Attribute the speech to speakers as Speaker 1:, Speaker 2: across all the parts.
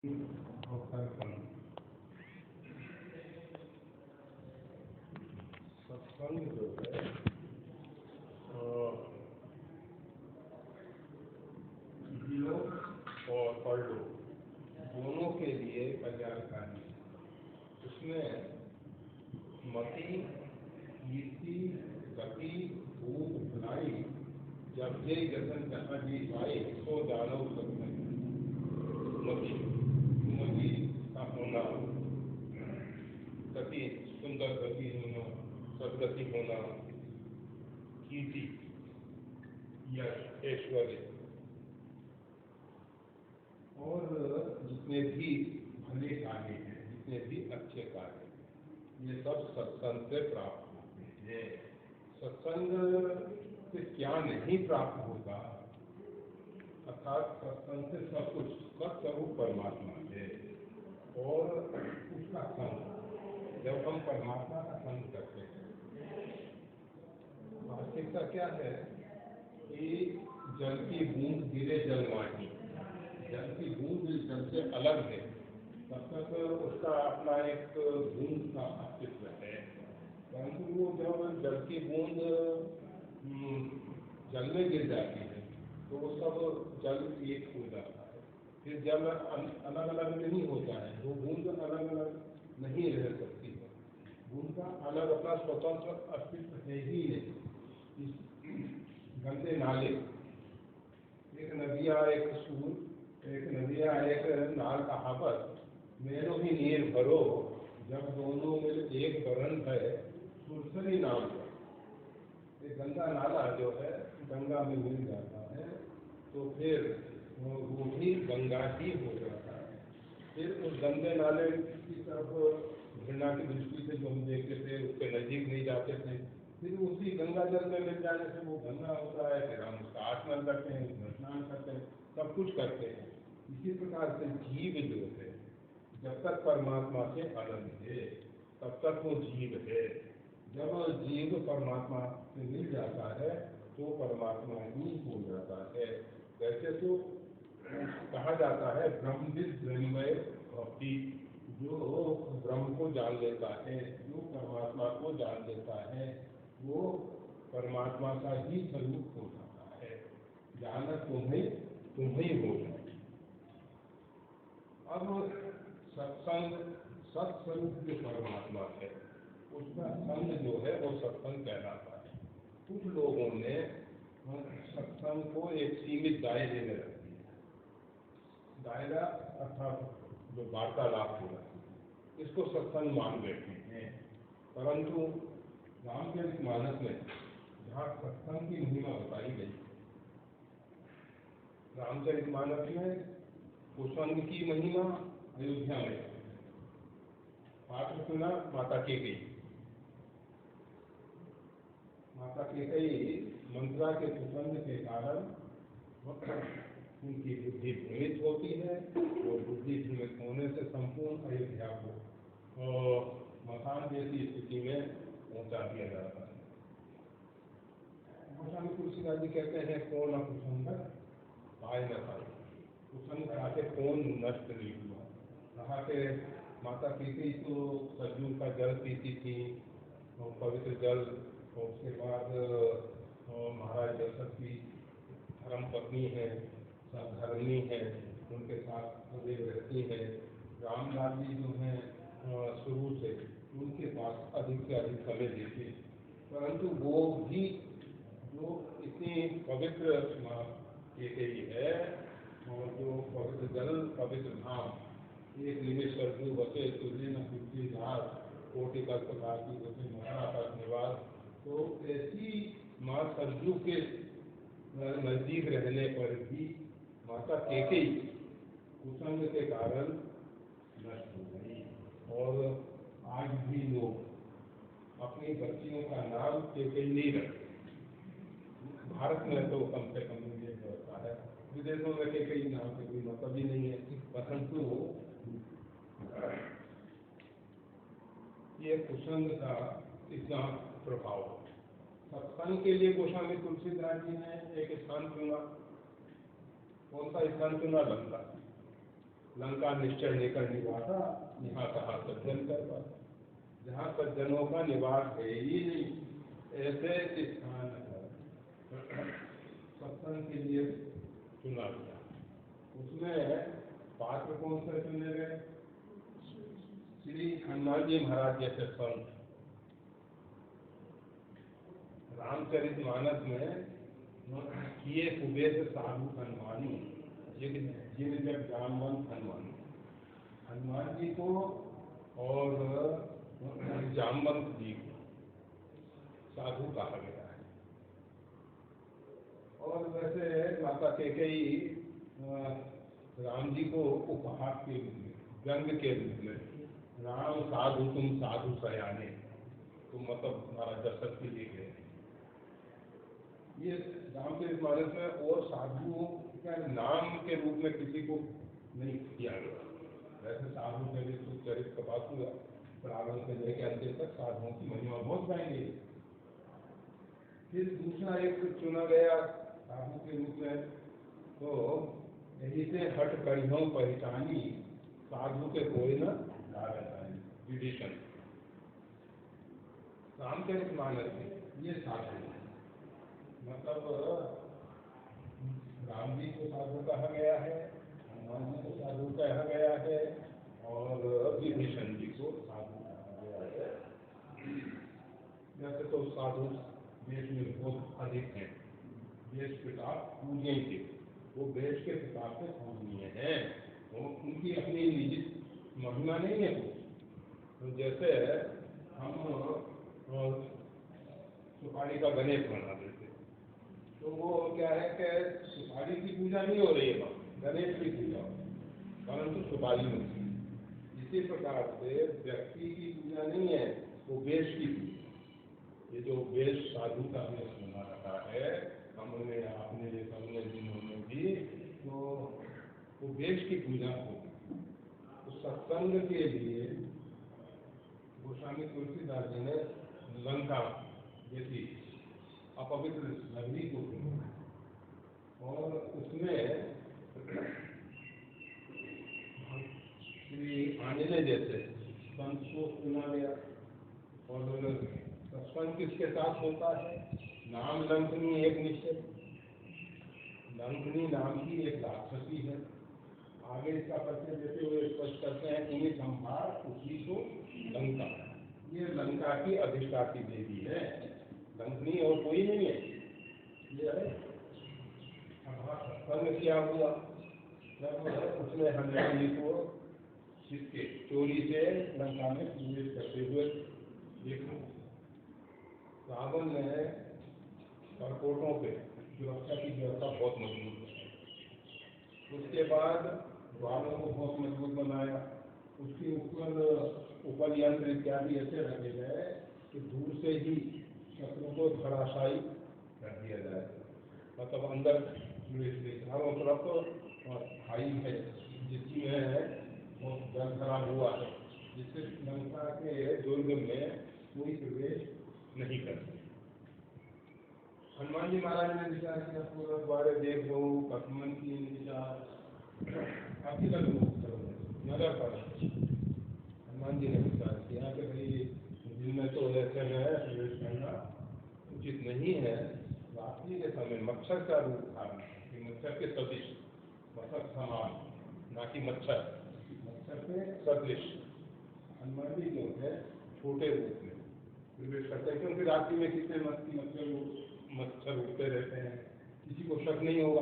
Speaker 1: सत्संग जो है लो और पढ़ लो दोनों के लिए कल्याणकारी है। उसमें मति, कीर्ति, गति, भूख, भलाई जब जे जतन जहाँ जी पाए तो दानव सत्संग। मति का होना, गति, सुंदर गति होना, सदगति होना, कीर्ति, यश, ऐश्वर्य और जितने भी भले कार्य हैं, जितने भी अच्छे कार्य, ये सब सत्संग से प्राप्त होते हैं। सत्संग से क्या नहीं प्राप्त होगा, अर्थात सत्संग से सब कुछ, सत्स्वरूप परमात्मा है और उसका संग। जब हम परमात्मा का संग करते हैं, वास्तविकता क्या है कि जल की बूंद गिरे जल माही, जल की बूंद जल से अलग है, तब तक उसका अपना एक बूंद का अस्तित्व है। परंतु वो जब जल की बूंद जल में गिर जाती है तो वो सब जल एक हो जाता है। फिर जल अलग अलग नहीं होता है, वो बूंद अलग अलग नहीं रह सकती है। बूंद का अलग अपना स्वतंत्र अस्तित्व है ही नहीं। गंदे नाले, एक नदिया एक सूर, एक नदिया एक नाल कहावत, मेरो ही नीर भरो, जब दोनों में एक बरन है सुरसरी नाम है। एक गंदा नाला जो है गंगा में मिल जाता है तो फिर वो भी गंगा ही हो जाता है। फिर उस गंदे नाले की तरफ घृणा की दृष्टि से जो हम देखते थे, उसके नजीक नहीं जाते थे। फिर उसी गंगा जल में मिल जाने से वो गंदा होता है, फिर हम उसका आचमन करते हैं, उसमें स्नान करते हैं, सब कुछ करते हैं। इसी प्रकार से जीव जो है जब तक परमात्मा से अलग है तब तक वो जीव है। जब जीव परमात्मा से मिल जाता है तो परमात्मा ही हो जाता है। वैसे तो कहा जाता है ब्रह्मविद ब्रह्ममय भक्ति, जो ब्रह्म को जान लेता है, जो परमात्मा को जान लेता है, वो परमात्मा का ही स्वरूप हो जाता है। जानत तुम्हें तुम्हें हो जाए। अब सत्संग, सत्स्वरूप जो परमात्मा है उसका संग जो है वो सत्संग कहलाता है। कुछ लोगों ने सत्संग को एक सीमित दायरे में रख दिया। दायरा अर्थात जो वार्तालाप हो रहा है इसको सत्संग मान बैठे हैं। परंतु रामचरितमानस में जहाँ सत्संग की महिमा बताई गई, रामचरितमानस में कुसंग की महिमा अयोध्या में पात्र सुना माता केकई। माता केकई मंत्रा के कुसंग के कारण उनकी बुद्धि भ्रमित होती है और बुद्धि भ्रमित होने से संपूर्ण अयोध्या को मकान जैसी स्थिति में पहुंचा दिया जाता है। गोस्वामी तुलसीदास जी कहते हैं कौन कुसंग पाए न पाए, कुसंग खाते कौन नष्ट नहीं हुआ। कहा के माता केकई तो सरजू का जल पीती थी, पवित्र जल, और उसके बाद महाराज दशरथ की धर्म पत्नी है, सब धर्मी है, उनके साथ वे रहती है। रामलाल जी जो हैं शुरू से उनके पास अधिक से अधिक समय देते, परंतु वो भी जो इतनी पवित्र केकई है और जो पवित्र जल पवित्र धाम, एक निमिष सरजू बसे तुझे न पूछी घास, कोटि कल्प घाटी बसे मथुरा का निवास। तो ऐसी माँ सरजू के नजदीक रहने पर भी माता केकई कुसंग के कारण नष्ट हो गई। और आज भी लोग अपनी बच्चियों का नाम केकई नहीं रखते। भारत में तो कम से कम ये व्यवस्था है, विदेशों में केकई नाम से कोई मतलब ही नहीं है। परंतु ये कुसंग का इतना प्रभाव। सत्संग के लिए गोस्वामी तुलसीदास जी ने एक स्थान चुना। कौन सा स्थान चुना? लंका। लंका निश्चय लेकर निवासा, यहाँ कहा सज्जन कर पाता। जहाँ सज्जनों का निवास है ही नहीं, ऐसे स्थान पर सत्संग के लिए चुना गया। उसमें पात्र कौन से चुने गए? श्री हनुमान जी महाराज जैसे संत। रामचरितमानस में किए कुबेर साधु हनुमानी, जिन जब जामवंत हनुमानी, हनुमान जी को और जामवंत जी को साधु कहा गया है। और वैसे माता कैकेयी राम जी को उपहार के रूप में, व्यंग के रूप में, राम साधु तुम साधु सयाने, तो मतलब महाराज दशरथ के लिए गए। ये रामचरितमानस में और साधुओं का नाम के रूप में किसी को नहीं किया गया। वैसे साधु चरित कपासु प्रारंभ से लेकर अंतिम तक साधुओं की महिमा बहुत गाएंगे। फिर दूसरा एक चुना गया साधु के रूप में, तो यही से हट करियों पहचानी, साधु के कोई न विभीषण। रामचरितमानस में ये साधु मतलब राम जी को साधु कहा गया है, हनुमान जी को साधु कहा गया है, और विभीषण जी को साधु कहा गया है। वैसे तो साधु देश में बहुत अधिक हैं। देश पिता पूजनीय के, वो देश के पिता से पूजनीय हैं, वो उनकी अपनी निजी महिमा नहीं है कुछ। तो जैसे हम सुपारी का गणेश बना देते, तो वो क्या है कि सुपारी की पूजा नहीं हो रही है, गणेश की पूजा, परंतु सुपारी में। इसी प्रकार से व्यक्ति की पूजा नहीं है, वो वेश की पूजा। ये जो वेश साधु का हमने सुना रखा है, हमने आपने सबने जिन्होंने भी, तो वो वेश की पूजा होगी। तो सत्संग के लिए गोस्वामी तुलसीदास जी ने लंका जैसी अपवित्र नगरी को चुना, और उसमें श्री आंजनेय जैसे संत को चुना गया। और सत्संग किसके साथ होता है? नाम लंकनी एक निश्चित, लंकनी नाम की एक राक्षसी है। आगे इसका परिचय देते हुए स्पष्ट करते हैं, उन्हीं संभार उसी को लंका, ये लंका की अधिष्ठात्री देवी है, लंकनी और कोई नहीं है। ये है सत्संग किया हुआ, जब उसने हनुमान जी को जिसके चोरी से लंका में प्रवेश करते हुए देखा, रावण ने करकोटों पे सुरक्षा की व्यवस्था बहुत मजबूत बनाई। उसके बाद द्वारों को बहुत मजबूत बनाया, उसके ऊपर यंत्र इत्यादि ऐसे रखे गए कि दूर से ही शत्रु को धराशायी कर दिया जाए। मतलब अंदर चारों तरफ खाई है, जिसमें बहुत जल खराब हुआ है, जिससे लंका के दुर्ग में कोई प्रवेश नहीं कर सकते। हनुमान जी महाराज ने विचार किया, पूरा द्वारे देख लो कस्मन की विचार नगर पर। हनुमान जी ने विचार किया कि भाई जिनमें तो ऐसे में प्रवेश करना उचित नहीं है। रात्रि के समय मच्छर का रूप धारण, मच्छर के सदृश, मच्छर समान, ना कि मच्छर के सदृश हनुमान जी जो है छोटे रूप में प्रवेश करते हैं, क्योंकि रात्रि में कितने मच्छर उड़ते रहते हैं, किसी को शक नहीं होगा।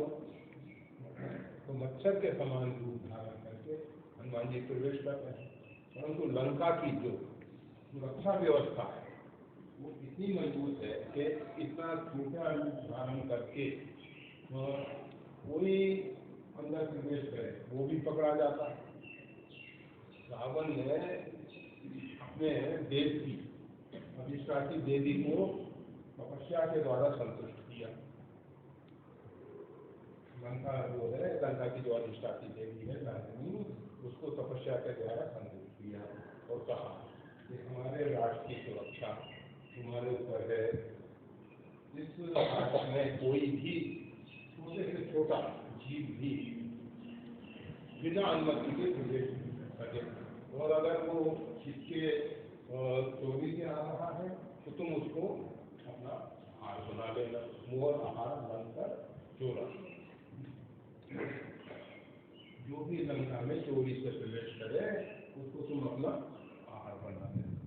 Speaker 1: तो मच्छर के समान रूप धारण करके हनुमान जी प्रवेश करते हैं। परंतु लंका की जो सुरक्षा व्यवस्था है वो इतनी मजबूत है कि इतना छोटा रूप धारण करके कोई अंदर प्रवेश करे वो भी पकड़ा जाता है। रावण ने अपने देश की अधिष्ठात्री देवी को तपस्या के द्वारा संतुष्ट किया। लंका जो है, लंका की जो अधिष्ठात्री देवी है लंकनी, उसको तपस्या के द्वारा संतुष्ट किया और कहा कि हमारे राष्ट्र की सुरक्षा तुम्हारे ऊपर है। इस राष्ट्र में कोई भी छोटे से छोटा जीव भी बिना अनुमति के प्रवेश कर सके। और अगर वो इसके चोरी से आ रहा है तो तुम उसको अपना आहार बना लेना, मोर आहार बनकर चोरा। जो भी लंका में चोरी से प्रवेश करे उसको तुम अपना आहार बना लेना।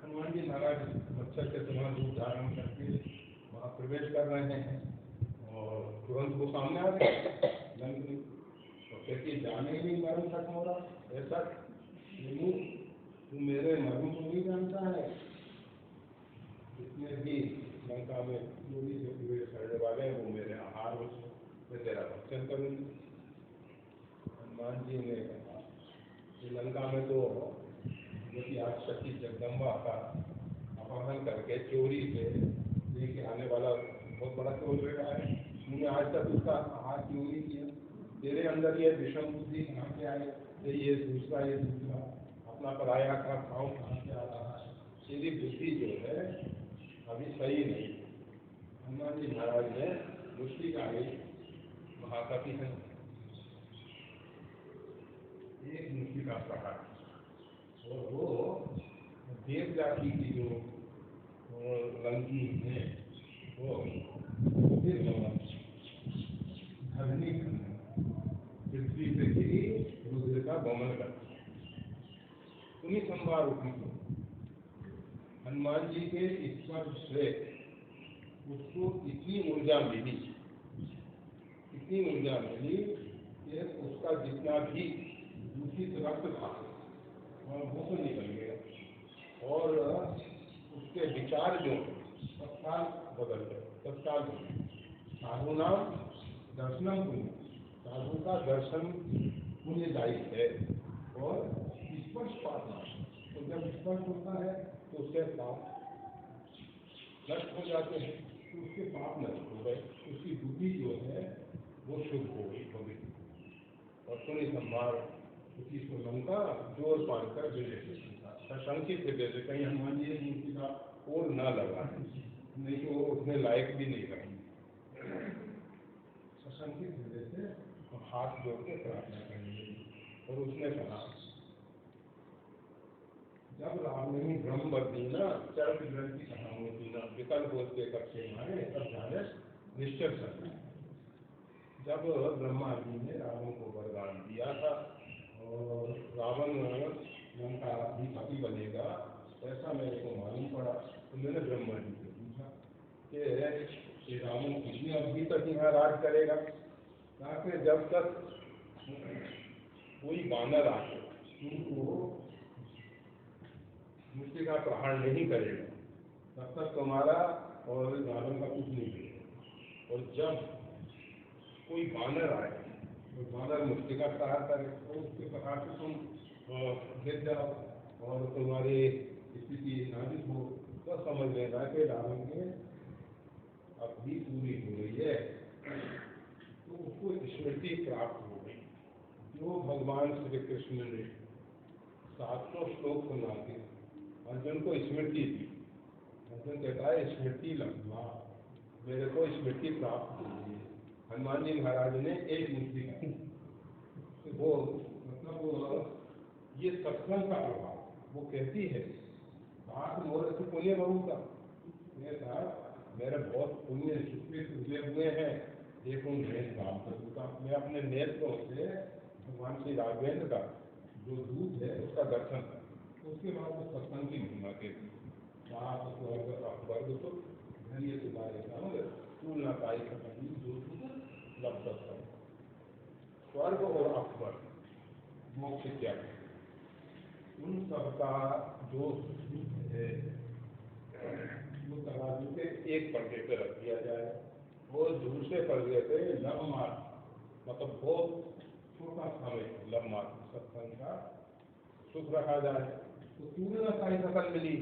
Speaker 1: हनुमान जी महाराज मच्छर के समान रूप धारण करके वहाँ प्रवेश कर रहे हैं और तुरंत वो सामने आ गए लंकनी। तो कहती जाने ही नहीं मर्म खत्म हो रहा, ऐसा तू मेरे मर्म को नहीं जानता है। जितने भी लंका में चोरी से प्रवेश करने वाले हैं वो मेरे आहार में तेरा भक्षण करूँगी। हनुमान जी ने कहा कि लंका में तो क्योंकि आज शक्ति जगदम्बा का अपहरण करके चोरी से लेके आने वाला बहुत बड़ा चोर रहा है, तूने आज तक उसका आहार क्यों नहीं किया? तेरे अंदर ये विषम बुद्धि कहाँ से आए? ये दूसरा अपना पराया का भाव कहाँ से आ रहा है? तेरी बुद्धि जो है अभी सही नहीं। हनुमान जी महाराज ने मुष्टिकारी महाकपि हैं, एक मुष्टि का प्रहार और वो देव जाति की जो लंकी है वो धरनी पृथ्वी पे गिरी रुद्र का गमन करती है। उन्हीं संवार उठी हनुमान जी के स्पर्श से उसको इतनी ऊर्जा मिली कि उसका जितना भी दूषित रक्त था वो तो निकल गया और उसके विचार जो तत्काल बदल गए, तत्काल साधु नाम दर्शनम पुण्य, साधु का दर्शन पुण्यदायी है। और स्पर्श पाना, तो जब स्पर्श होता है तो उसके पाप नष्ट हो जाते हैं, तो उसके पाप नष्ट हो गए, उसकी बुद्धि जो है वो शुद्ध हो गई होगी। और पुण्य संभार उसी को लंका जोर पाकर सशंकित हृदय से कहीं हनुमान जी मूर्ति का और न लगा, नहीं तो वो उतने लायक भी नहीं रहेंगे। सशंकित हृदय से हाथ जोड़ के प्रार्थना करेंगे। और उसने कहा जब राम ने ब्रह्म बदीना चरक ग्रंथि सहामुदीना विकल्प होते कक्षे मारे तब जाने निश्चय सकते। जब ब्रह्मा जी ने रावण को वरदान दिया था और रावण लंका अधिपति बनेगा ऐसा मेरे को मालूम पड़ा, तो मैंने ब्रह्मा जी से पूछा कि रावण कितनी अवधि तक यहाँ राज करेगा? ताकि जब तक कोई बानर आके उनको मुष्टि का प्रहार नहीं करेगा तब तक तुम्हारा और रावण का कुछ नहीं करेगा। और जब कोई बानर आए तो बानर मुष्टि का प्रहार करे तो उसके प्रहार से तुम गिर जाओ और तुम्हारी स्थिति नाजुक हो, तो समझ लेना कि रावण की अवधि पूरी हो रही है। तो उसको स्मृति प्राप्त हो गई जो भगवान श्री कृष्ण ने 700 श्लोक सुना के अर्जुन को स्मृति दी। अर्जुन कहता है स्मृति लंबा, मेरे को स्मृति प्राप्त हुई है। हनुमान जी महाराज ने एक मुक्ति की, वो मतलब ये सत्संग का प्रभाव, वो कहती है बात मोर से पुण्य बहुत का मेरे बहुत पुण्य हुए हुए हैं, देखो मैं काम करूँगा। मैं अपने नेत्रों से भगवान श्री राघवेंद्र का जो दूत है उसका दर्शन कर, उसके बाद वो सत्संग की महिमा कहती वर्ग तो धन्य तुम्हारे संग तुलना पाई सकती जो लब्ध स्वर्ग और अपवर्ग मोक्ष त्याग उन सबका जो है वो तराजू के एक पर्दे पे रख दिया जाए और दूसरे पर्दे पे लवमार्ग, मतलब बहुत छोटा समय लवमार्ग सत्संग का सुख रखा जाए। तो तुलना पाई सकल मिली,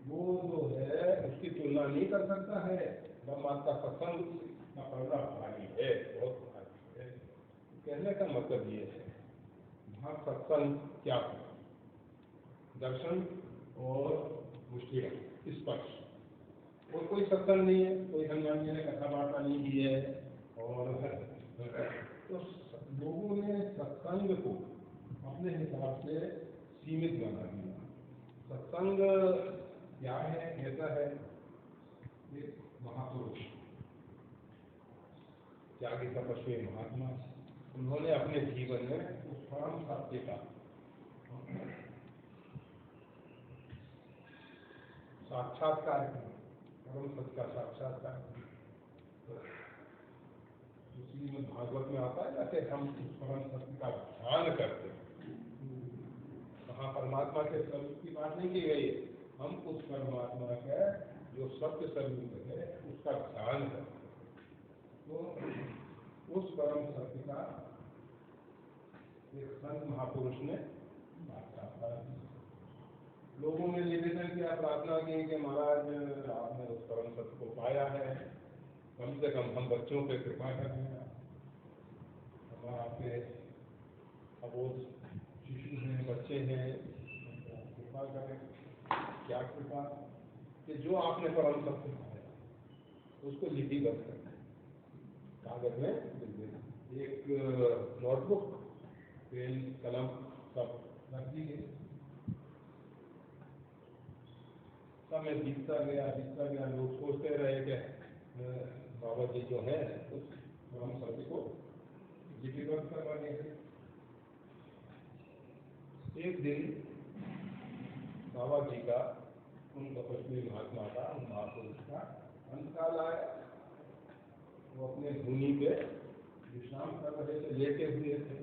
Speaker 1: वो जो है उसकी तुलना नहीं कर सकता है। लवमार्ग का सत्संग का पर्दा भारी है, बहुत भारी है। कहने का मतलब ये है वहाँ सत्संग क्या है? दर्शन और मुष्टि स्पर्श, और कोई सत्संग नहीं है, कोई हनुमान जी ने कथा वार्ता नहीं की है। और तो लोगों ने सत्संग को अपने हिसाब से सीमित बना दिया। सत्संग क्या है, कैसा है? एक महापुरुष, त्यागी तपस्वी महात्मा, उन्होंने अपने जीवन में उस परम सत्य का साक्षात्कार किया, परम सत्य का साक्षात्कार किया। श्रीमद् भागवत में आता है ना कि हम उस परम सत्य का ध्यान करते हैं। वहाँ परमात्मा के स्वरूप की बात नहीं की गई है, हम उस परमात्मा का जो सत्य स्वरूप है उसका ध्यान करते हैं। तो उस परम सत्य का एक संत महापुरुष ने साक्षात्कार किया। लोगों ने निवेदन किया, प्रार्थना की कि महाराज आपने उस परम सत्य को पाया है, कम से कम हम बच्चों पे कृपा करें, हम आपके अबोध शिशु हैं, बच्चे हैं, कृपा करें। क्या कृपा? कि जो आपने परम सत्य पाया उसको लिपिबद्ध करना, कागज में लिख देना। एक नोटबुक, पेन, कलम सब रख दीजिए। सब में दिखता गया। लोग सोचते रहे कि बाबा जी जो है उस परम सत्य को लिपिबद्ध करवा देंगे। एक दिन बाबा जी का, उन तपस्वी महात्मा का, उन महापुरुष का अंतकाल आया। वो अपने धुनी पे विश्राम कर रहे थे, लेटे हुए थे,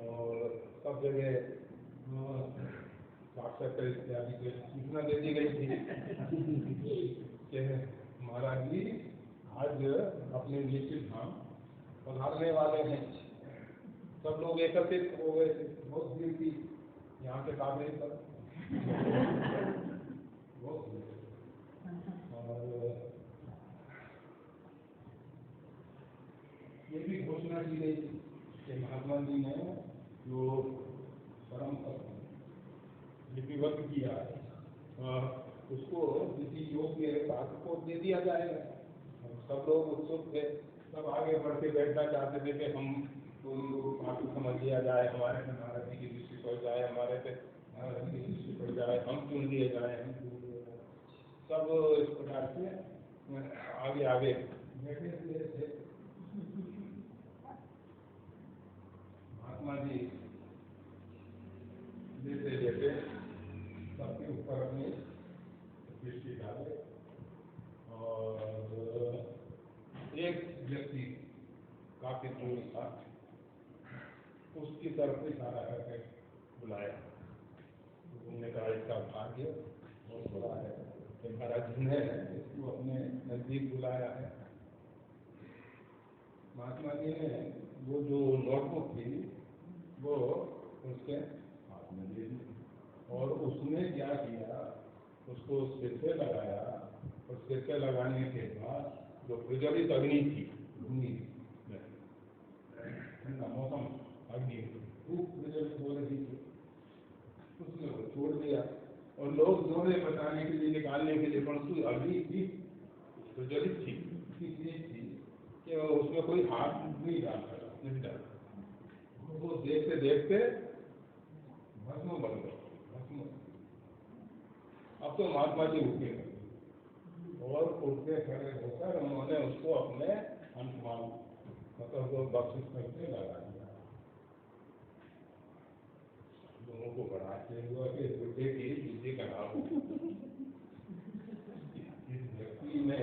Speaker 1: और सब जगह साक्षात्कार इत्यादि की सूचना दे दी गई थी कि महाराज जी आज अपने निश्चित धाम पधारने वाले हैं। सब लोग एकत्रित हो गए थे, बहुत भीड़ थी यहाँ के काबे पर, बहुत भीड़। और ये भी घोषणा की गई कि महात्मा जी ने जो परम सत्य लिपिबद्ध किया उसको किसी योग्य पात्र को दे दिया जाएगा। सब लोग उत्सुक थे, सब आगे बढ़ के बैठना चाहते थे कि हम तो पात्र समझ लिया जाए, हमारे से महाराज जी की दृष्टि पड़ जाए, हमारे से महाराज जी की दृष्टि पड़ जाए, हम चुन लिए जाए, हम चुन लिए जाए। सब इस प्रकार से आगे आगे बैठे हुए थे। महात्मा जी लेते लेते सबके ऊपर अपनी दृष्टि डाले, और एक व्यक्ति काफी दूर था, उसकी तरफ इशारा करके बुलाया। उन्होंने कहा इसका भाग्य बहुत बड़ा है कि महाराज जी ने इसको अपने नजदीक बुलाया है। महात्मा जी ने वो जो नोटबुक थी वो उसके हाथ में दे दी, और उसने क्या किया, उसको सिर पे लगाया, और सिर पे लगाने के बाद जो प्रज्वलित अग्नि थी, भूमि में ठंडा मौसम, अग्नि खूब प्रज्वलित हो रही थी, उसने वो छोड़ दिया। और लोग जोड़े बचाने के लिए, निकालने के लिए, परंतु अग्नि थी प्रज्वलित थी, इतनी तेज थी कि उसमें कोई हाथ नहीं डाल सकता। वो देखते देखते भस्म बन गए, भस्म। अब तो महात्मा जी उठे, और उठते खड़े होकर उन्होंने उसको अपने अंशमान, मतलब वो बख्शिश करके लगा दिया। लोगों को बड़ा आश्चर्य हुआ कि बुढ़े की बुद्धि खराब हो। इस व्यक्ति ने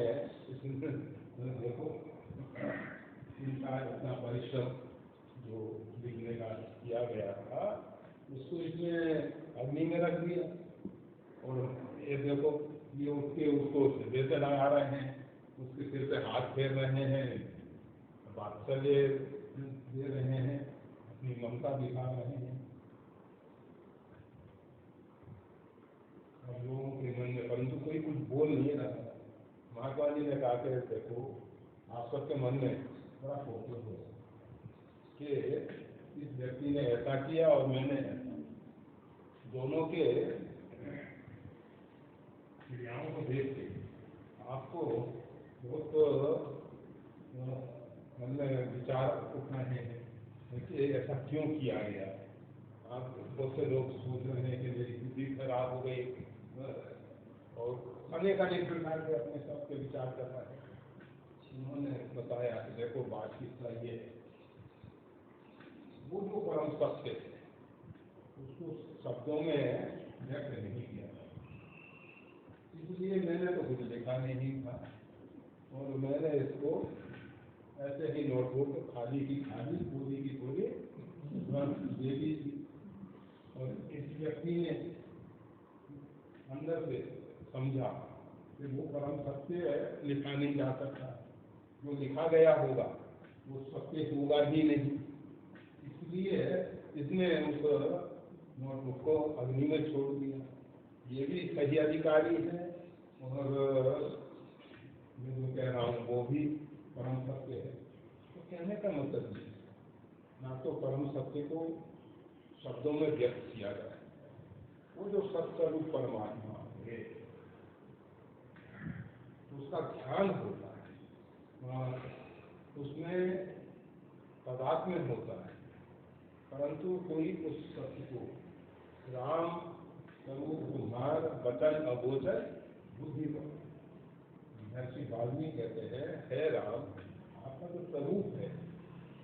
Speaker 1: देखो इनका इतना परिश्रम जो लिखने का किया गया था उसको इसमें अग्नि में रख दिया, और ये देखो ये उठ के उसको सिर पे लगा रहे हैं, उसके सिर पे हाथ फेर रहे हैं, वात्सल्य दे रहे हैं, अपनी ममता दिखा रहे हैं। और लोगों के मन में, परंतु कोई कुछ बोल नहीं रहा। महात्मा जी ने कहा कि देखो आप सबके मन में बड़ा फोकस हो कि इस व्यक्ति ने ऐसा किया और मैंने ऐसा, दोनों के क्रियाओं को देख के आपको बहुत मन में विचार उठ रहे हैं कि ऐसा क्यों किया गया। आप बहुत से लोग सोच रहे हैं कि मेरी बुद्धि खराब हो गई, और अनेक अनेक प्रकार के अपने सब के विचार कर रहे हैं। उन्होंने बताया कि देखो बात कितना ये है, वो जो परम सत्य है उसको शब्दों में व्यक्त नहीं किया था, इसलिए मैंने तो कुछ लिखा नहीं था, और मैंने इसको ऐसे ही नोटबुक खाली की खाली, पूरी की पूरी दे दी थी। और इस व्यक्ति ने अंदर से समझा कि वो परम सत्य लिखा नहीं जा सकता, जो लिखा गया होगा वो सत्य होगा ही नहीं, इसलिए इसने उस नोटबुक को अग्नि में छोड़ दिया। ये भी सही अधिकारी है, और मैं जो कह रहा हूँ वो भी परम सत्य है। तो कहने का मतलब ये, ना तो परम सत्य को शब्दों में व्यक्त किया जाए, वो जो सत्स्वरूप परमात्मा है उसका ध्यान होता है, उसमें तादात्म्य होता है, परंतु कोई उस सत्य को राम स्वरूप तुम्हार वचन अगोचर बुद्धि को, महर्षि वाल्मीकि कहते हैं, है राम आपका जो स्वरूप है,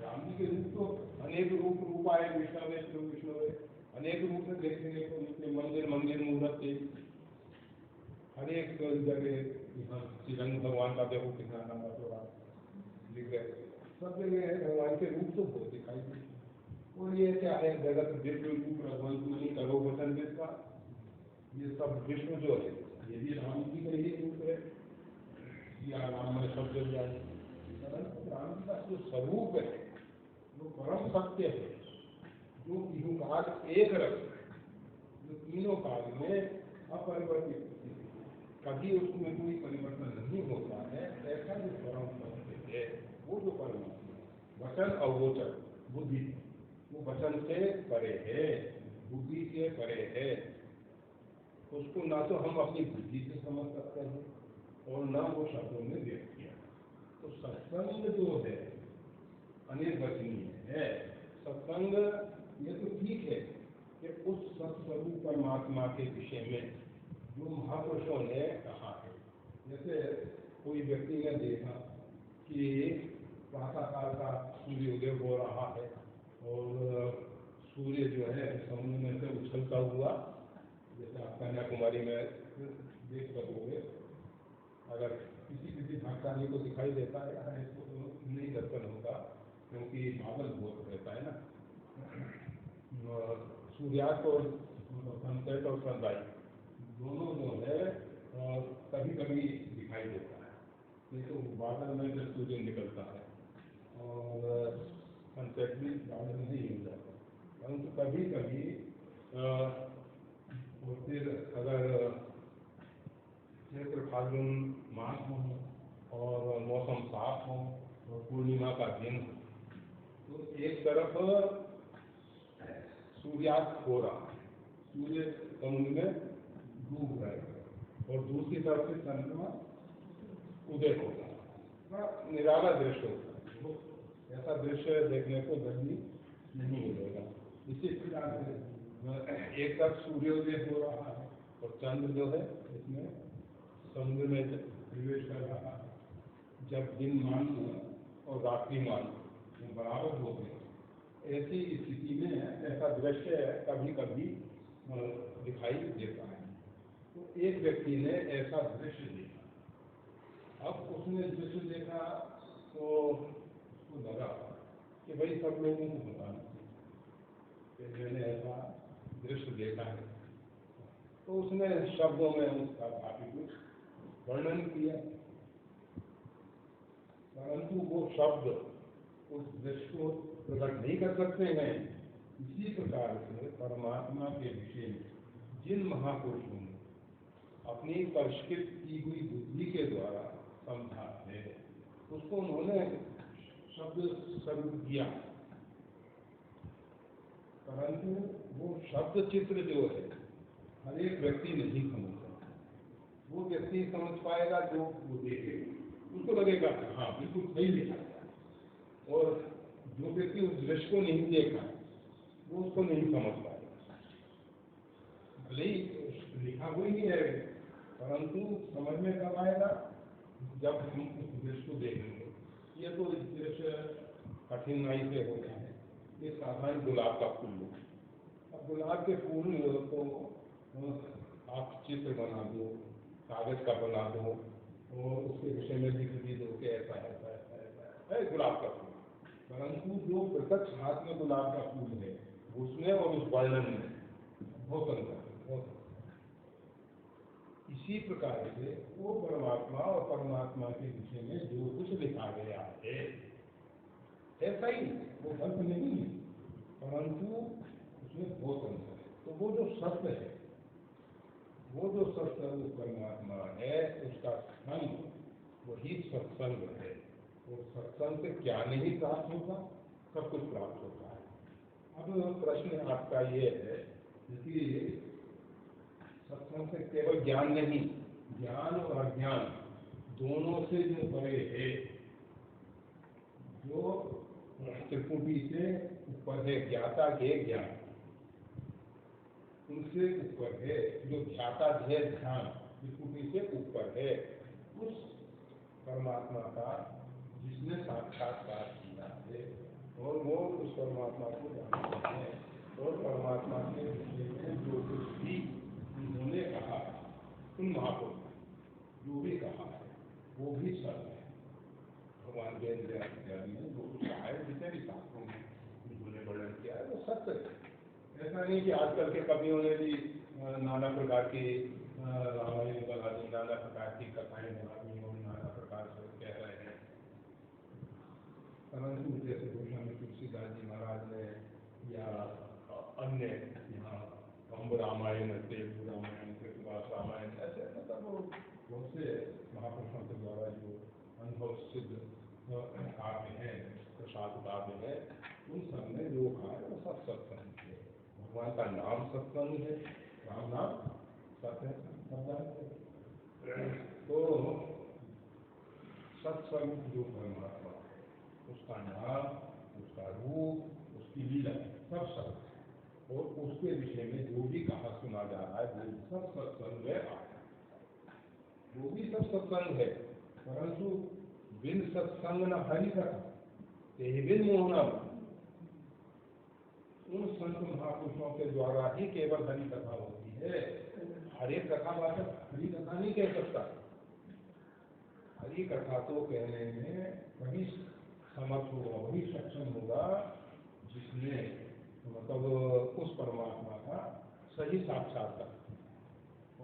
Speaker 1: राम जी के रूप तो अनेक रूपाए विष्णवे विष्णवे, अनेक रूप में देखने को मिलते, मंदिर मंदिर मूर्त थे, अनेक जगह श्रीरंग भगवान का देखो कितना लंबा चौड़ा लिख गए, सब जगह भगवान के रूप तो बहुत दिखाई देते। और ये क्या है, जगत विश्व रूप रघुवंश मुनि करो वचन जिसका, ये सब विष्णु जो है ये भी राम जी का ही रूप है, या राम में शब्द जाए, परंतु राम जी का जो स्वरूप है वो परम सत्य है, जो तीनों काल एक रख, जो तीनों काल में अपरिवर्तित, कभी उसमें कोई परिवर्तन नहीं होता है, ऐसा जो परम सत्य है वो जो परमात्मा वचन अगोचर बुद्धि, वो वचन से परे है, बुद्धि से परे है, उसको ना तो हम अपनी बुद्धि से समझ सकते हैं और ना वो शब्दों में व्यक्त किया। तो सत्संग जो है अनेक वचनीय है। सत्संग ये तो ठीक है कि उस सत्स्वरूप परमात्मा के विषय में जो महापुरुषों ने कहा है, जैसे कोई व्यक्ति ने देखा कि प्रातःकाल का सूर्योदय हो रहा है और सूर्य जो है समुद्र में से उछलता हुआ, जैसे आप कन्याकुमारी में देख सकोगे, अगर किसी भागशाली को दिखाई देता है, इसको तो नहीं दर्शन होगा क्योंकि बादल बहुत रहता है ना, सूर्यास्त और सनसेट और सनराइज दोनों जो है कभी कभी दिखाई देता है, नहीं तो बादल में जब सूर्य निकलता है और सनसेट भी बादल में ही हो जाता है, परंतु कभी कभी और फिर अगर चैत्र फाल्गुन मास हो और मौसम साफ हो और पूर्णिमा का दिन हो, तो एक तरफ सूर्यास्त हो रहा है, सूर्य समुद्र में डूब रहे और दूसरी तरफ से चंद्रमा उदय होगा, बड़ा निराला दृश्य होता है, ऐसा दृश्य देखने को जल्दी नहीं मिलेगा। इसी प्रकार से एक तरफ सूर्योदय हो रहा है और चंद्र जो है इसमें समुद्र में प्रवेश कर रहा है, जब दिन मान और रात्रि मान बराबर हो गए, ऐसी स्थिति में ऐसा दृश्य कभी कभी दिखाई देता है। तो एक व्यक्ति ने ऐसा दृश्य देखा, अब उसने दृश्य देखा तो उसको लगा कि भाई सब लोगों को बताना कि मैंने ऐसा दृश्य देखा है, तो उसने शब्दों में उसका काफी कुछ वर्णन किया, परंतु वो शब्द उस दृश्य को प्रकट नहीं कर सकते हैं। इसी प्रकार से परमात्मा के विषय में जिन महापुरुषों ने अपनी परिष्कृत की हुई बुद्धि के द्वारा समझा है, उसको उन्होंने शब्द स्वरूप दिया, परंतु वो शब्द चित्र जो है हर एक व्यक्ति नहीं समझ सकता। वो व्यक्ति समझ पाएगा जो वो देखेगा, उसको लगेगा हाँ बिल्कुल सही लिखा, और जो व्यक्ति उस दृश्य को नहीं देखा वो उसको नहीं समझ पाएगा। भले ही लिखा हुआ ही है, परंतु समझ में कब आएगा जब हम उस दृश्य को देखेंगे। ये तो दृश्य कठिनाई से होता है। ये साधारण गुलाब का फूल लो, अब गुलाब के फूल को आप चित्र बना दो, कागज का बना दो और उसके विषय में लिख भी दो कि ऐसा ऐसा ऐसा ऐसा है गुलाब का फूल, परंतु जो प्रत्यक्ष हाथ में गुलाब का फूल है उसमें और उस वर्णन में बहुत अंतर है, बहुत अंतर। इसी प्रकार से वो परमात्मा और परमात्मा के विषय में जो कुछ लिखा गया है ऐसा ही, वो गलत नहीं है, परंतु उसमें बहुत अंतर है। तो वो जो सत्य है, वो जो सत्य वो परमात्मा है, उसका संग वही सत्संग है। और सत्संग से क्या नहीं प्राप्त होता, सब कुछ प्राप्त होता है। अब प्रश्न आपका ये है कि सत्संग से केवल ज्ञान नहीं, ज्ञान और अज्ञान दोनों से जो परे है, जो त्रिपुटी से ऊपर है, ज्ञाता के ज्ञान उनसे ऊपर है, जो ध्याता ध्येय ध्यान त्रिपुटी से ऊपर है, उस परमात्मा का जिसने साक्षात्कार किया है और वो उस परमात्मा को जानते हैं और परमात्मा के विषय में जो कुछ भी उन्होंने कहा, उन महापुरुषों जो भी कहा है वो भी सत्य है। भगवान वेद इत्यादि ने जो कुछ कहा है, जितने भी शास्त्रों में उन्होंने वर्णन किया है वो सत्य है। ऐसा नहीं कि आजकल के कवियों ने भी नाना प्रकार की रामायण बना दी, नाना प्रकार की कथाएं बना दी और नाना प्रकार से कह रहे हैं। परंतु जैसे गोस्वामी तुलसीदास जी महाराज ने या अन्य यहाँ कंब रामायण, तेलुगु रामायण, कृतवास रामायण, ऐसे मतलब बहुत से महापुरुषों के द्वारा जो अनुभव सिद्ध काव्य हैं, प्रसाद काव्य है, उन सब में जो कहा है वो सब सत्संग है। भगवान का नाम सत्संग है, राम नाम सत्य है। तो सत्संग जो परमात्मा, उसका नाम, उसका रूप, उसकी लीला सब सत्य है और उसके विषय में जो भी कहा सुना जा रहा है वो सब सत्संग है, वो भी सब सत्संग है। परंतु बिन सत्संग न हरि कथा, यही बिन मोहना, उन संत महापुरुषों के द्वारा ही केवल हरि कथा होती है। हरे कथा वाचक हरि कथा नहीं कह सकता। हरि कथा तो कहने में वही समर्थ होगा, वही सक्षम होगा जिसने मतलब उस परमात्मा का सही साक्षात्कार।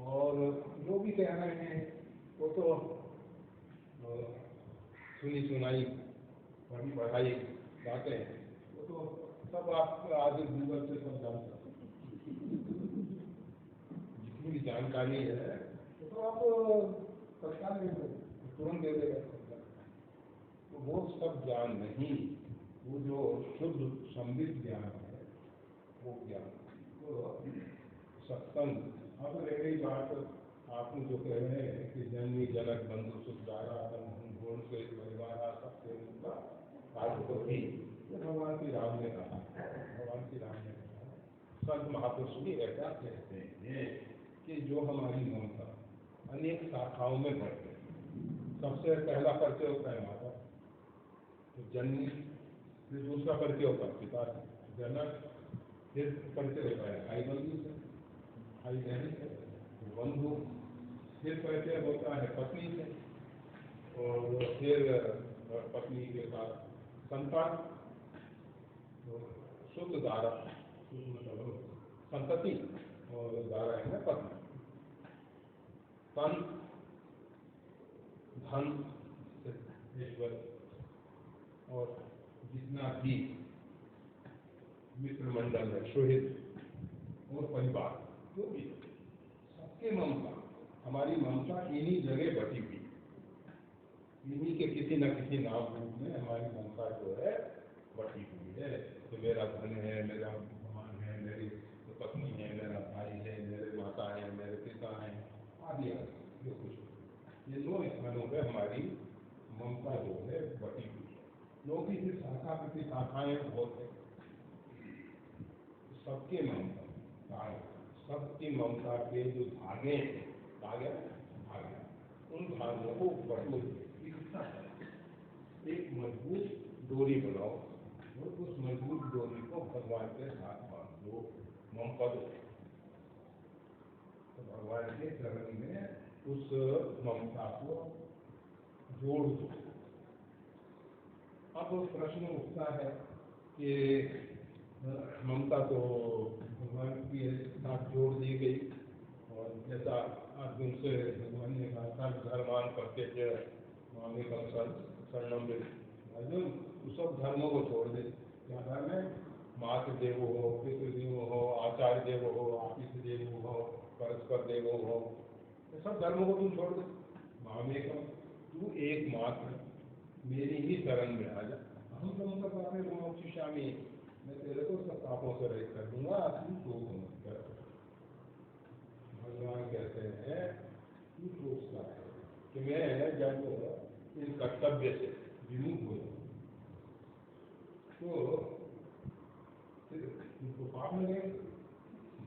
Speaker 1: और जो भी कह रहे हैं वो तो सुनी सुनाई पढ़ी पढ़ाई बातें, वो तो सब आप आज गूगल से सब जान सकते हैं। जितनी भी जानकारी है वो तो आप सरकार में तुरंत दे देगा। तो वो सब ज्ञान नहीं, वो जो शुद्ध समृद्ध ज्ञान है वो ज्ञान तो सत्संग। अब रह गई बात आप जो कह रहे हैं कि जननी जनक बंधु सुखदारा गुण से परिवार सबसे राजपति, भगवान श्री राम ने कहा, भगवान श्री राम ने कहा, संत महापुरुष भी ऐसा कहते हैं कि जो हमारी ममता अनेक शाखाओं में बढ़ते हैं। सबसे पहला परिचय होता है माता, तो जननी, फिर दूसरा परिचय होता है पिता से, जनक, फिर परिचय होता है भाई बंधु से, भाई बहन से, बंधु, फिर परिचय होता है पत्नी से, और फिर पत्नी के साथ संतान, तो शुद्ध धारा, मतलब संतति, और धारा है पत्नी, तन, धन, ईश्वर, और जितना भी मित्र मंडल है, सुहृद और परिवार, जो भी सबके ममता, हमारी ममता इन्हीं जगह बटी हुई, इन्हीं के किसी न किसी नाम रूप में हमारी ममता जो है बटी हुई है। तो मेरा धन है, मेरा भगवान है, मेरी पत्नी है, मेरा भाई है, मेरे माता है, मेरे पिता हैं, आदि आदि जो कुछ, ये दो स्थानों पर हमारी ममता जो है बटी हुई है। क्योंकि फिर शाखा प्रति शाखाएं बहुत है, सबके ममता, सबकी ममता के जो धागे धागे उन धागों को बटो, एक मजबूत डोरी बनाओ और उस मजबूत डोरी को भगवान के साथ बांध दो, ममपद। तो भगवान के चरण में उस ममता को जोड़ दो। अब प्रश्न उठता है कि ममता तो भगवान के साथ जोड़ दी गई, और जैसा अर्जुन से भगवान ने कहा सर्वधर्मान प्रत्यक्ष मामेकं शरणं अर्जुन, उस सब धर्मों को छोड़ दे। क्या धर्म है? मातृ देवो हो, पितृदेवो हो, आचार्य देवो हो, आतिथ्य देवो हो, परस्पर देवो हो, ये सब धर्मों को तुम छोड़ दे। मामेकं, तू एकमात्र मेरी ही शरण में आ जा। हम तुमको पापे मोक्षयिष्यामि, मैं तेरे को सब पापों से रहित कर दूंगा, तू शोक मत कर। भगवान कहते हैं तू सोचता है कि मैं जब इन कर्तव्य से विमुख हो जाऊँ तो फिर तुमको पाप लगेगा,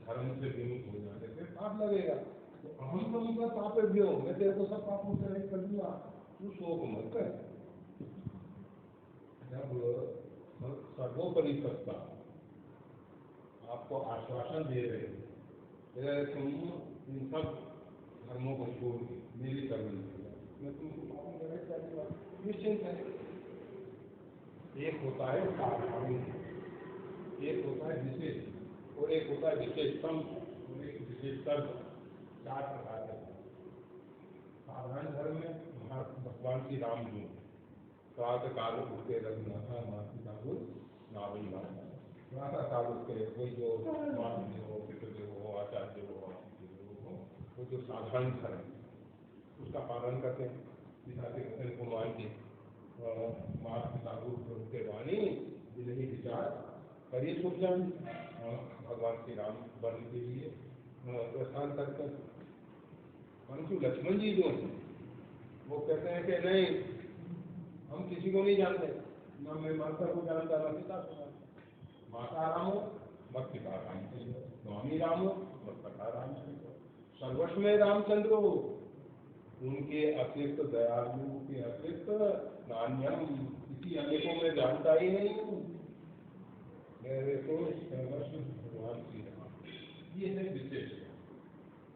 Speaker 1: धर्म से विमुख हो जाने से पाप लगेगा। तो अहम तुमका पापे भी हो, मैं तेरे को सब पापों से रहित कर दूंगा, तू शोक मत कर। जब सर्वोपरि सत्ता आपको आश्वासन दे रहे हैं तुम इन सब धर्मों को छोड़ के मेरी शरण में, मैं तुमको पापों से रहित कर दूंगा, निश्चिंत है। एक होता है साधारण, एक होता है विशेष, और एक होता है विशेषतम, और एक विशेषतर। चार प्रकार के साधारण धर्म में भगवान श्री राम जी प्रातः काल उठते रघुनाथा माता पिता को नावई नाथा, प्रातः काल उठते कोई जो मातृदेव हो, पितृदेव हो, आचार्य देव हो, आतिथ्य देव हो, वो जो साधारण धर्म उसका पालन करते हैं। पिता के वचन को मान के माता पिता को उठते वाणी जिन्हें विचार करिए छूट जान, भगवान श्री राम वन के लिए प्रस्थान करते हैं। परंतु लक्ष्मण जी जो हैं वो कहते हैं कि नहीं, हम किसी को नहीं जानते, न मैं माता को जानता न पिता को जानता। माता राम हो मत पिता रामचंद्र, स्वामी राम हो मत पिता रामचंद्र, सर्वस्व में रामचंद्र हो, उनके अतिरिक्त दयालु के अतिरिक्त नान्यम किसी अन्य को मैं जानता ही नहीं हूँ, मेरे को सर्वस्व भगवान श्री राम। ये है विशेष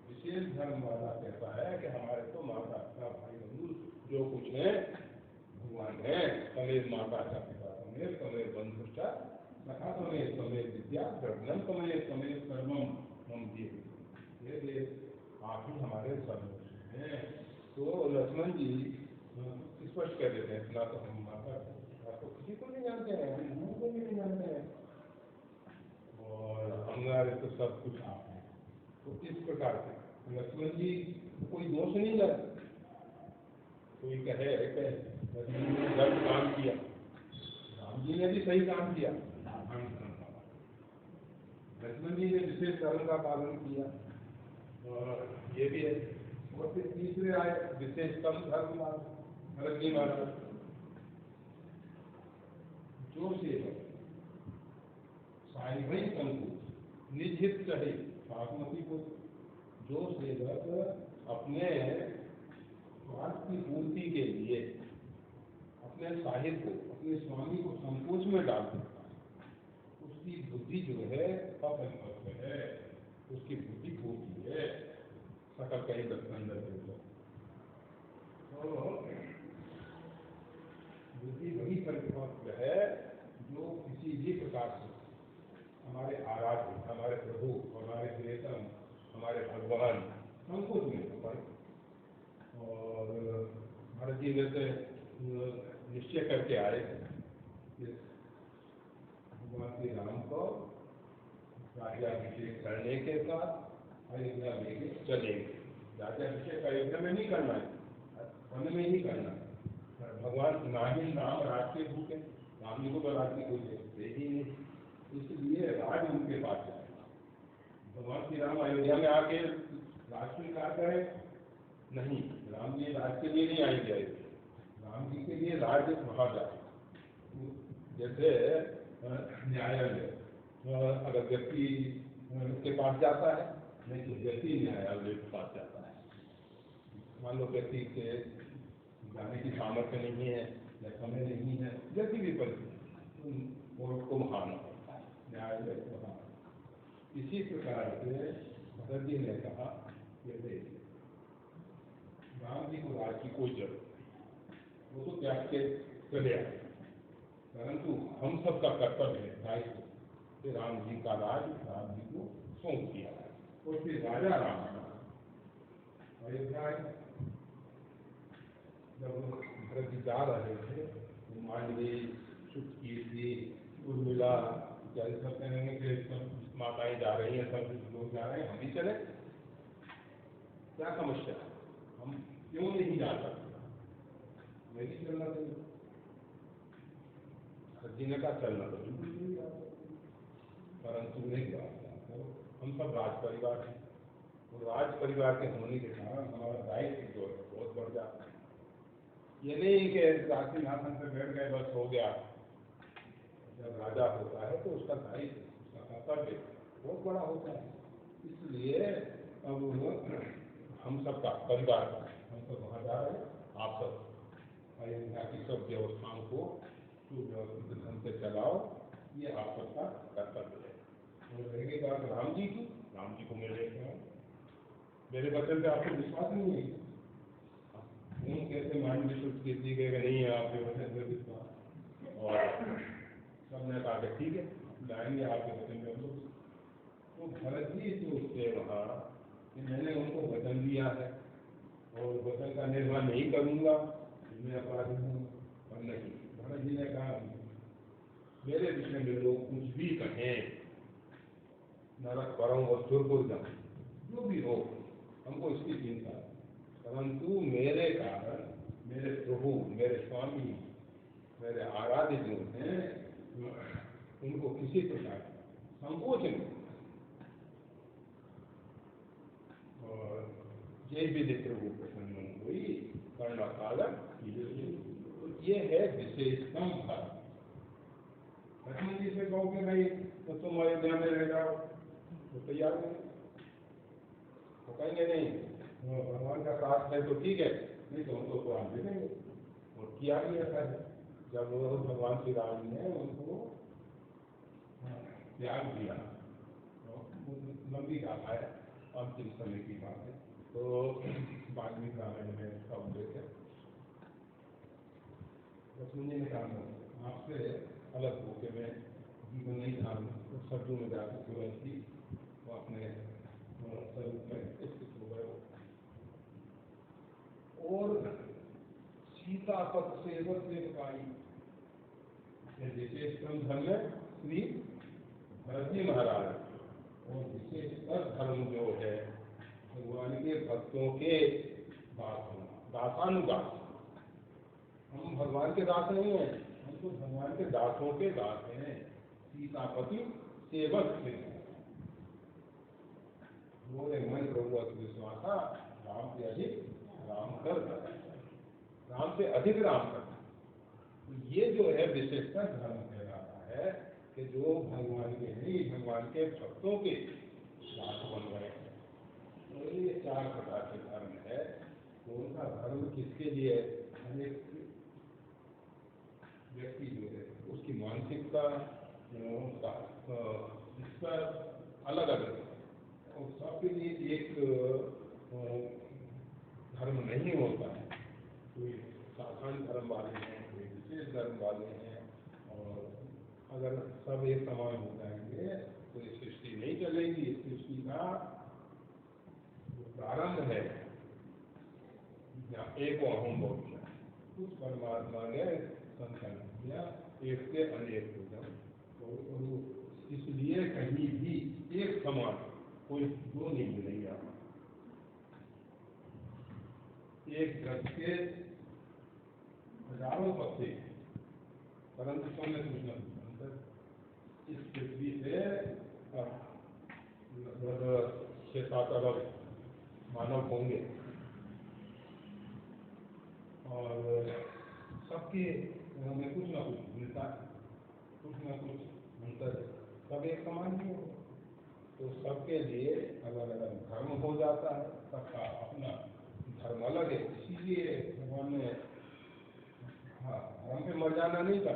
Speaker 1: विशेष धर्म वाला कहता है कि हमारे तो माता पिता भाई बंधु जो कुछ है भगवान है, तमेव माता का पिता तमेव, तमेव बंधुश्च सखा तमेव, तमेव विद्या द्रव्यम तमेव, तमेव सर्वम मम जीव। ये आप ही हमारे सर्वस्व हैं। तो लक्ष्मण जी स्पष्ट कर देते हैं, ना तो हम माता को किसी को नहीं जानते हैं, हम गुरु को भी नहीं जानते हैं, और हमारे तो सब कुछ आप हैं। तो इस प्रकार से लक्ष्मण जी कोई दोष नहीं लगता। कोई कहे लक्ष्मण जी ने गलत काम किया, राम जी ने भी सही काम किया, लक्ष्मण जी ने विशेष धर्म का पालन किया, और ये भी है। और फिर तीसरे आए विशेषतम धर्म भरत जी महाराज, जो सेवक साई संकुच निज हित चाहे बासमती को, जो सेवक अपने स्वार्थ की पूर्ति के लिए अपने साहिब को, अपने स्वामी को संकोच में डाल देता है, उसकी बुद्धि जो है अपरिपक्व है, उसकी बुद्धि खोटी है, सकल कहीं अंदर तो बुद्धि वही परिपक्व है जो किसी भी प्रकार से हमारे आराध्य, हमारे प्रभु, हमारे प्रियतम, हमारे भगवान संकोच में पड़े। और भारत जी जैसे निश्चय करके आए भगवान श्री राम को राज्याभिषेक करने के साथ अयोध्या लेके चलेंगे। राज्याभिषेक अयोध्या में नहीं करना है, वन में ही करना है। भगवान ना ही राम राज के भूखे, राम जी को तो राज की कोई देखते ही नहीं, इसलिए राज उनके पास जाए। भगवान श्री राम अयोध्या में आके राज स्वीकार करें नहीं, राम जी राज के लिए नहीं आएंगे, राम जी के लिए राज्य वहां जाए, जैसे न्यायालय अगर व्यक्ति के पास जाता है, नहीं तो व्यक्ति न्यायालय के पास जाता है। मान लो व्यक्ति के जाने की सामर्थ्य नहीं है या समय नहीं है, जैसी भी परिस्थिति, कोर्ट को महाना पड़ता है, न्यायालय को महाना। इसी प्रकार से भगत जी ने कहा कि राम जी को राज की कोई जरूरत नहीं, वो तो त्याग के चले आए, परंतु हम सबका कर्तव्य है, दायित्व कि राम जी का राज राम जी को सौंप दिया और फिर राजा राम अयोध्या जब भरत जी जा रहे थे तो मांडवी, सुतकीर्ति, उर्मिला इत्यादि सब कहेंगे कि सब माताएं जा रही हैं, सब लोग जा रहे हैं, हम भी चले, क्या समस्या है, हम क्यों नहीं जा सकते, नहीं चलना चाहिए। भरत जी ने कहा चलना तो बिल्कुल नहीं, परंतु नहीं जाता, हम सब राज परिवार हैं, और राज परिवार के होने के कारण हमारा दायित्व जो है बहुत बढ़ जाता है। ये नहीं कि राजसिंहासन पे बैठ गए बस हो गया। जब राजा होता है तो उसका दायित्व, उसका कर्तव्य बहुत बड़ा होता है। इसलिए अब हम सबका परिवार, हम सब वहाँ जा रहे हैं, आप सब अयोध्या की सब व्यवस्थाओं को सुव्यवस्थित ढंग से चलाओ, ये आप सबका कर्तव्य है। और रहेगी बात राम जी की, राम जी को मैं लेके आऊँ, मेरे वचन पे आपको विश्वास नहीं है, कैसे मान विश्व दी गए नहीं है आपके वचन पे विश्वास, और सबने कहा कि ठीक है लाएंगे आपके वचन पे हम लोग। तो भरत जी सोचते वहाँ कि मैंने उनको वचन दिया है और वचन का निर्वाह नहीं करूँगा, मैं अपराधी हूँ, और नहीं, भरत जी ने कहा मेरे विषय में लोग कुछ भी कहें, नरक परम और दुर्गुर्जन जो भी हो, हमको इसकी चिंता है, परंतु मेरे कारण मेरे प्रभु, मेरे स्वामी, मेरे आराध्य जो हैं, उनको किसी प्रकार संकोच नहीं, और जय विधि प्रभु प्रसन्न हुई कर्णा कालन, ये है विशेषतम धर्म। लक्ष्मण जी से कहो कि भाई तो तुम अयोध्या में रह जाओ, तो तैयार नहीं, तो कहेंगे नहीं भगवान का साथ है तो ठीक है, नहीं तो उनको तो हम दे देंगे। और किया भी ऐसा है, जब भगवान श्री राम ने उनको त्याग दिया, तो लंबी गाथा है, अंतिम समय की बात है, तो वाल्मीकि रामायण में इसका उल्लेख है। लक्ष्मण जी ने कहा आपसे अलग होकर मैं जीवन नहीं धारण, तो शब्दों में जाकर तुरंत ही वो अपने स्वरूप में स्थित हो गए। और सीता पथ सेवक सेवकाई, विशेष धर्म है श्री भरत जी महाराज, और विशेष धर्म जो है भगवान के भक्तों के दास होना, दासानुदास। हम भगवान के दास नहीं हैं, हम तो भगवान के दासों के दास हैं। सीतापति सेवक थे, मोरे मन प्रभु विश्वासा, राम से अधिक राम कर, राम से अधिक राम कर। तो ये जो है विशेषता धर्म कहलाता है कि जो भगवान के नहीं, भगवान के भक्तों के दास बन गए हैं। तो ये 4 प्रकार के धर्म है। कौन सा धर्म किसके लिए, अनेक व्यक्ति जो है उसकी मानसिकता इस पर अलग अलग है, और सबके लिए एक धर्म नहीं होता है। कोई साधारण धर्म वाले हैं, कोई विशेष धर्म वाले हैं, और अगर सब एक समान हो जाएंगे तो ये सृष्टि नहीं चलेगी। सृष्टि का प्रारंभ है जहाँ एक अहम बहुत है, उस परमात्मा ने संकल्प किया एक से अनेक हो जाए, तो इसलिए कहीं भी एक समान कोई दो नहीं मिलेंगे। आप एक ग्रह के हजारों पत्ते, परंतु सोने सूचना इस पृथ्वी से लगभग 6-7 अरब मानव होंगे, और सबके उन्होंने कुछ ना कुछ मिलता है, कुछ ना कुछ अंतर है, सब एक समान नहीं हो, तो सबके लिए अलग अलग धर्म हो जाता है, सबका अपना धर्म अलग है। इसीलिए भगवान ने धर्म पे मर जाना नहीं था,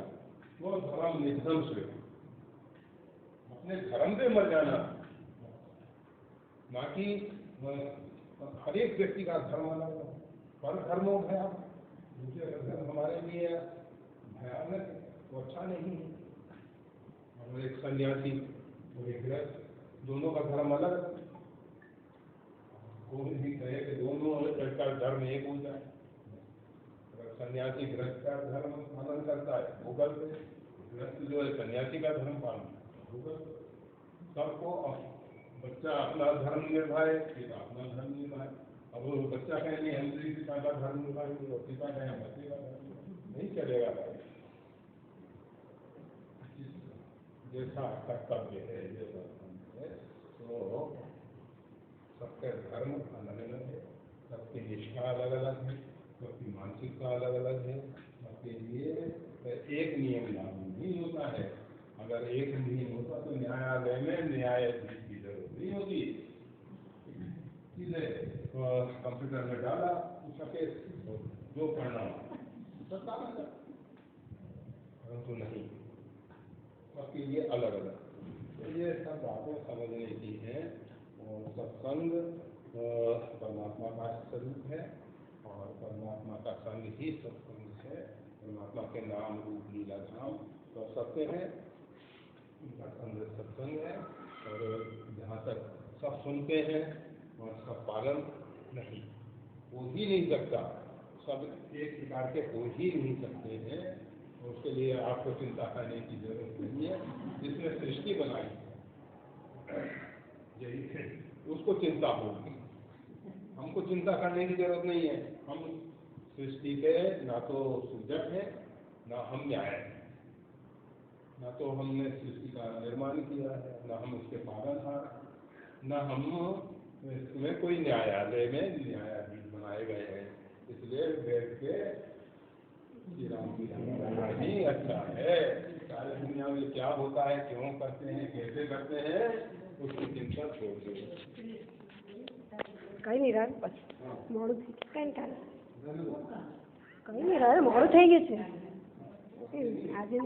Speaker 1: वो धर्म निधन से अपने धर्म पे मर जाना, ना कि हर एक व्यक्ति का धर्म अलग है। पर धर्मों भयान, दूसरे धर्म हमारे लिए भयानक है, वो अच्छा नहीं है। और एक सन्यासी और एक गृहस्थ, दोनों का धर्म अलग है। कोई भी कहे कि दोनों का धर्म एक हो जाए, अगर सन्यासी गृहस्थ का धर्म पालन करता है वो गलत है, गृहस्थ जो है सन्यासी का धर्म पालन वो गलत है। सबको बच्चा अपना धर्म निभाए, पिता अपना धर्म निभाए। अब वो बच्चा कहेंगे हम दूसरी पिता का धर्म निभाएंगे और पिता कहें बच्चे का धर्म, नहीं चलेगा भाई। जैसा कर्तव्य है, जैसा है, तो सबके धर्म अलग अलग है, सबकी निष्ठा अलग अलग है, सबकी मानसिकता अलग अलग है, सबके लिए एक नियम लागू नहीं होता है। अगर एक नियम होता तो न्यायालय में न्यायाधीश की जरूरत नहीं होती, सीधे कंप्यूटर में डाला उसका केस, जो परिणाम परंतु नहीं, सबके लिए अलग अलग। तो ये सब बातें समझने की हैं। और सत्संग परमात्मा का स्वरूप है, और परमात्मा का संग ही सत्संग है। परमात्मा के नाम रूप लीला धाम तो सत्य है, उनका संग सत्संग है। और जहाँ तक सब सुनते हैं और सब पालन नहीं हो ही नहीं सकता, सब एक प्रकार के हो ही नहीं सकते हैं। उसके लिए आपको चिंता करने की जरूरत नहीं है। जिसने सृष्टि बनाई यही है, उसको चिंता होगी, हमको चिंता करने की जरूरत नहीं है। हम सृष्टि के ना तो सृजक है, ना हम न्याय है, ना तो हमने सृष्टि का निर्माण किया है, ना हम उसके पालनहार, ना हम इसमें कोई न्यायालय में न्यायाधीश बनाए गए हैं। इसलिए बैठ के श्री राम की ही अच्छा है। सारी दुनिया में क्या होता है, क्यों करते हैं, कैसे करते हैं, उसकी चिंता छोड़ दो।
Speaker 2: कहीं नहीं रहा बस मोड़ कहीं नहीं रहा मोड़ થઈ ગયું છે આજે